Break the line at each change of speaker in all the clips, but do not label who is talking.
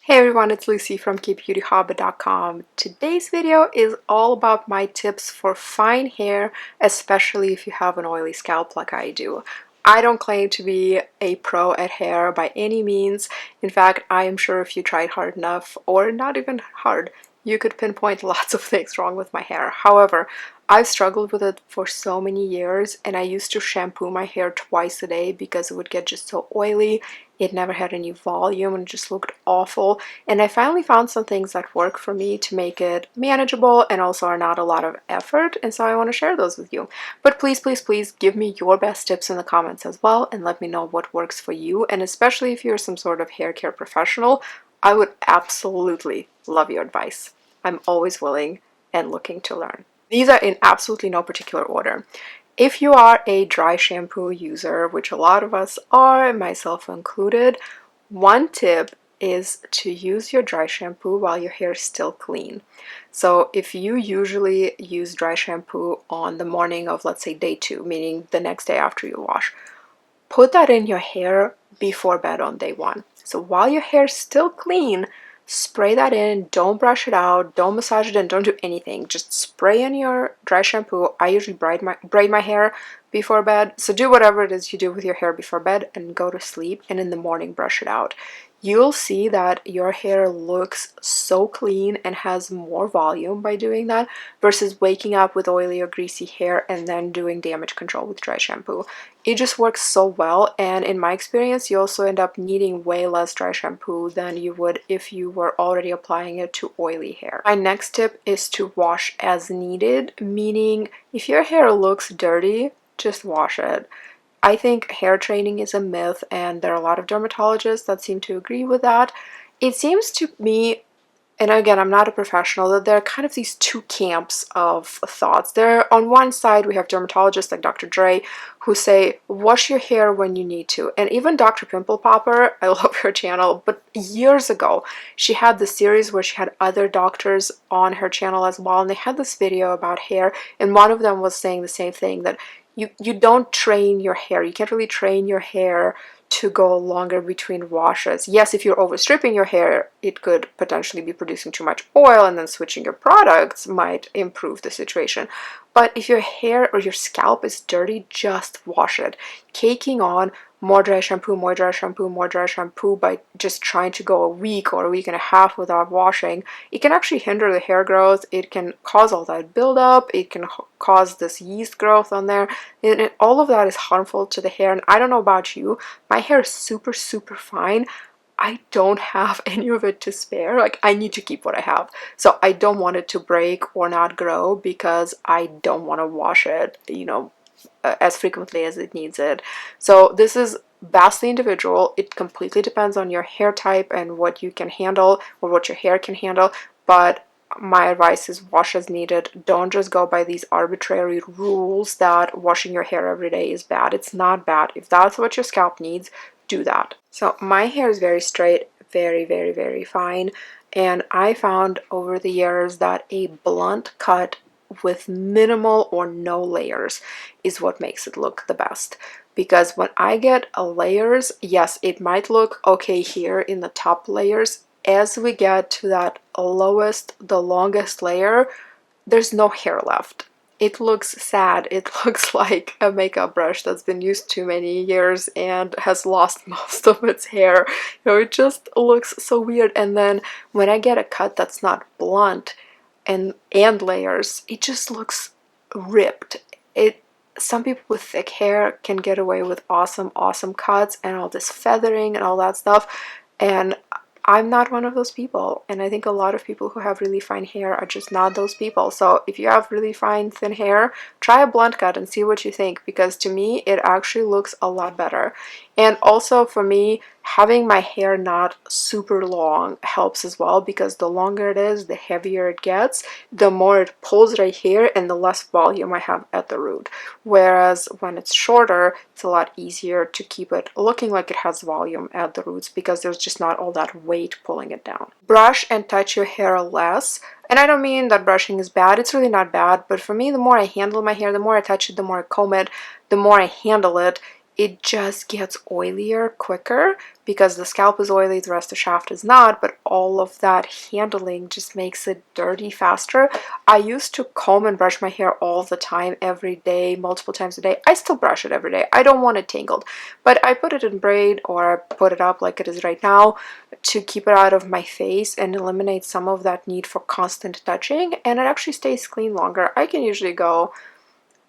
Hey everyone, it's Lucy from KBeautyHobbit.com. Today's video is all about my tips for fine hair, especially if you have an oily scalp like I do. I don't claim to be a pro at hair by any means. In fact, I am sure if you tried hard enough, or not even hard, you could pinpoint lots of things wrong with my hair. However, I've struggled with it for so many years, and I used to shampoo my hair twice a day because it would get just so oily. It never had any volume and it just looked awful. And I finally found some things that work for me to make it manageable and also are not a lot of effort. And so I want to share those with you. But please, please, please give me your best tips in the comments as well and let me know what works for you. And especially if you're some sort of hair care professional, I would absolutely love your advice. I'm always willing and looking to learn. These are in absolutely no particular order. If you are a dry shampoo user, which a lot of us are, myself included, one tip is to use your dry shampoo while your hair is still clean. So if you usually use dry shampoo on the morning of, let's say, day 2, meaning the next day after you wash, put that in your hair before bed on day 1. So while your hair is still clean, spray that in, don't brush it out, don't massage it in, don't do anything. Just spray in your dry shampoo. I usually braid my hair before bed. So do whatever it is you do with your hair before bed and go to sleep, and in the morning brush it out. You'll see that your hair looks so clean and has more volume by doing that versus waking up with oily or greasy hair and then doing damage control with dry shampoo. It just works so well, and in my experience you also end up needing way less dry shampoo than you would if you were already applying it to oily hair. My next tip is to wash as needed, meaning if your hair looks dirty, just wash it. I think hair training is a myth, and there are a lot of dermatologists that seem to agree with that. It seems to me, and again, I'm not a professional, that there are kind of these two camps of thoughts. There, on one side, we have dermatologists like Dr. Dre who say, wash your hair when you need to. And even Dr. Pimple Popper, I love her channel, but years ago, she had this series where she had other doctors on her channel as well, and they had this video about hair, and one of them was saying the same thing, that you don't train your hair. You can't really train your hair to go longer between washes. Yes, if you're overstripping your hair, it could potentially be producing too much oil, and then switching your products might improve the situation. But if your hair or your scalp is dirty, just wash it. Caking on more dry shampoo, more dry shampoo, more dry shampoo by just trying to go a week or a week and a half without washing, it can actually hinder the hair growth. It can cause all that buildup. It can cause this yeast growth on there. And all of that is harmful to the hair. And I don't know about you, my hair is super, super fine. I don't have any of it to spare. Like, I need to keep what I have. So I don't want it to break or not grow because I don't want to wash it, as frequently as it needs it. So this is vastly individual. It completely depends on your hair type and what you can handle or what your hair can handle. But my advice is wash as needed. Don't just go by these arbitrary rules that washing your hair every day is bad. It's not bad. If that's what your scalp needs, do that. So my hair is very straight, very, very, very fine. And I found over the years that a blunt cut with minimal or no layers is what makes it look the best. Because when I get layers, yes, it might look okay here in the top layers. As we get to that lowest, the longest layer, there's no hair left. It looks sad. It looks like a makeup brush that's been used too many years and has lost most of its hair. It just looks so weird. And then when I get a cut that's not blunt and layers, it just looks ripped. Some people with thick hair can get away with awesome cuts and all this feathering and all that stuff, and I'm not one of those people, and I think a lot of people who have really fine hair are just not those people. So if you have really fine, thin hair, try a blunt cut and see what you think, because to me, it actually looks a lot better. And also for me, having my hair not super long helps as well, because the longer it is, the heavier it gets, the more it pulls right here, and the less volume I have at the root. Whereas when it's shorter, it's a lot easier to keep it looking like it has volume at the roots, because there's just not all that weight pulling it down. Brush and touch your hair less. And I don't mean that brushing is bad. It's really not bad. But for me, the more I handle my hair, the more I touch it, the more I comb it, the more I handle it, it just gets oilier quicker because the scalp is oily, the rest of the shaft is not, but all of that handling just makes it dirty faster. I used to comb and brush my hair all the time, every day, multiple times a day. I still brush it every day. I don't want it tangled, but I put it in braid, or I put it up like it is right now to keep it out of my face and eliminate some of that need for constant touching, and it actually stays clean longer. I can usually go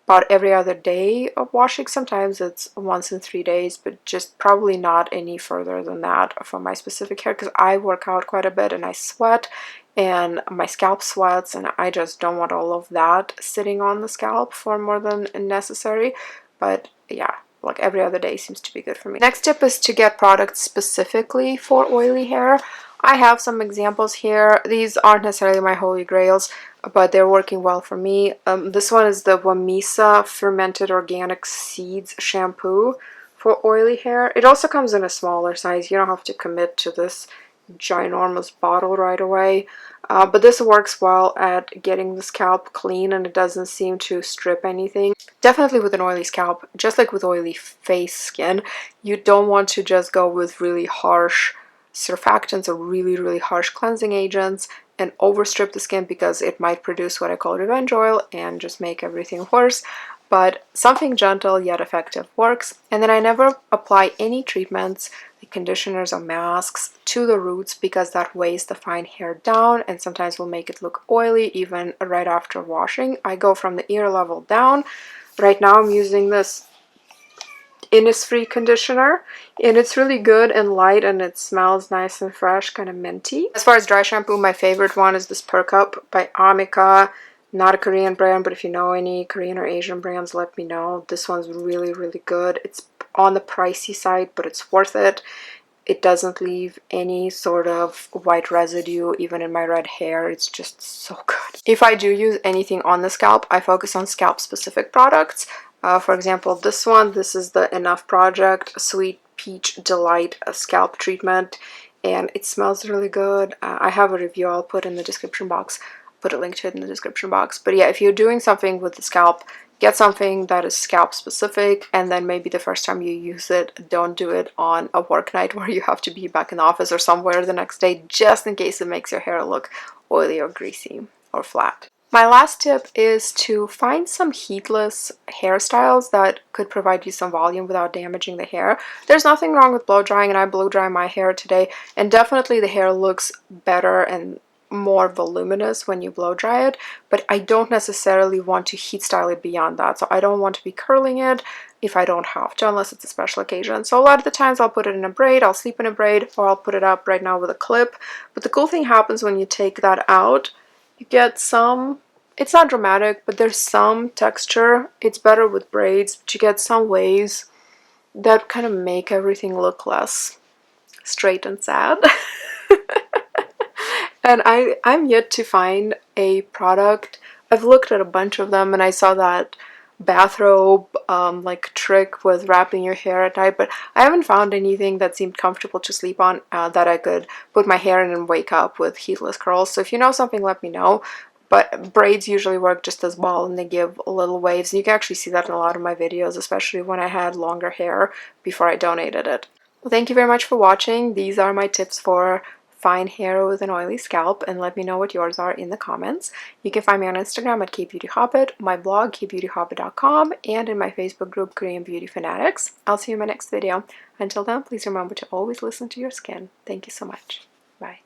about every other day of washing. Sometimes it's once in 3 days, but just probably not any further than that for my specific hair, because I work out quite a bit and I sweat and my scalp sweats, and I just don't want all of that sitting on the scalp for more than necessary. But yeah, like every other day seems to be good for me. Next tip is to get products specifically for oily hair. I have some examples here. These aren't necessarily my holy grails, but they're working well for me. This one is the Wamisa Fermented Organic Seeds Shampoo for oily hair. It also comes in a smaller size. You don't have to commit to this ginormous bottle right away. But this works well at getting the scalp clean, and it doesn't seem to strip anything. Definitely with an oily scalp, just like with oily face skin, you don't want to just go with really harsh surfactants or really harsh cleansing agents and overstrip the skin, because it might produce what I call revenge oil and just make everything worse. But something gentle yet effective works. And then I never apply any treatments, like conditioners or masks, to the roots, because that weighs the fine hair down and sometimes will make it look oily even right after washing. I go from the ear level down. Right now I'm using this Innisfree conditioner, and it's really good and light, and it smells nice and fresh, kind of minty. As far as dry shampoo, my favorite one is this Perk Up by Amika. Not a Korean brand, but if you know any Korean or Asian brands, let me know. This one's really good. It's on the pricey side, but it's worth it. It doesn't leave any sort of white residue, even in my red hair. It's just so good. If I do use anything on the scalp, I focus on scalp specific products. For example, this one, this is the Enough Project Sweet Peach Delight Scalp Treatment, and it smells really good. I have a review I'll put in the description box. Put a link to it in the description box. But yeah, if you're doing something with the scalp, get something that is scalp specific, and then maybe the first time you use it, don't do it on a work night where you have to be back in the office or somewhere the next day, just in case it makes your hair look oily or greasy or flat. My last tip is to find some heatless hairstyles that could provide you some volume without damaging the hair. There's nothing wrong with blow drying, and I blow dry my hair today, and definitely the hair looks better and more voluminous when you blow dry it, but I don't necessarily want to heat style it beyond that. So I don't want to be curling it if I don't have to, unless it's a special occasion. So a lot of the times I'll put it in a braid, I'll sleep in a braid, or I'll put it up right now with a clip. But the cool thing happens when you take that out, you get some, it's not dramatic, but there's some texture. It's better with braids, but you get some waves that kind of make everything look less straight and sad. And I'm yet to find a product. I've looked at a bunch of them, and I saw that bathrobe like trick with wrapping your hair at night, but I haven't found anything that seemed comfortable to sleep on that I could put my hair in and wake up with heatless curls. So if you know something, let me know. But braids usually work just as well, and they give little waves. And you can actually see that in a lot of my videos, especially when I had longer hair before I donated it. Well, thank you very much for watching. These are my tips for fine hair with an oily scalp, and let me know what yours are in the comments. You can find me on Instagram at KBeautyHobbit, my blog KBeautyHobbit.com, and in my Facebook group Korean Beauty Fanatics. I'll see you in my next video. Until then, please remember to always listen to your skin. Thank you so much. Bye.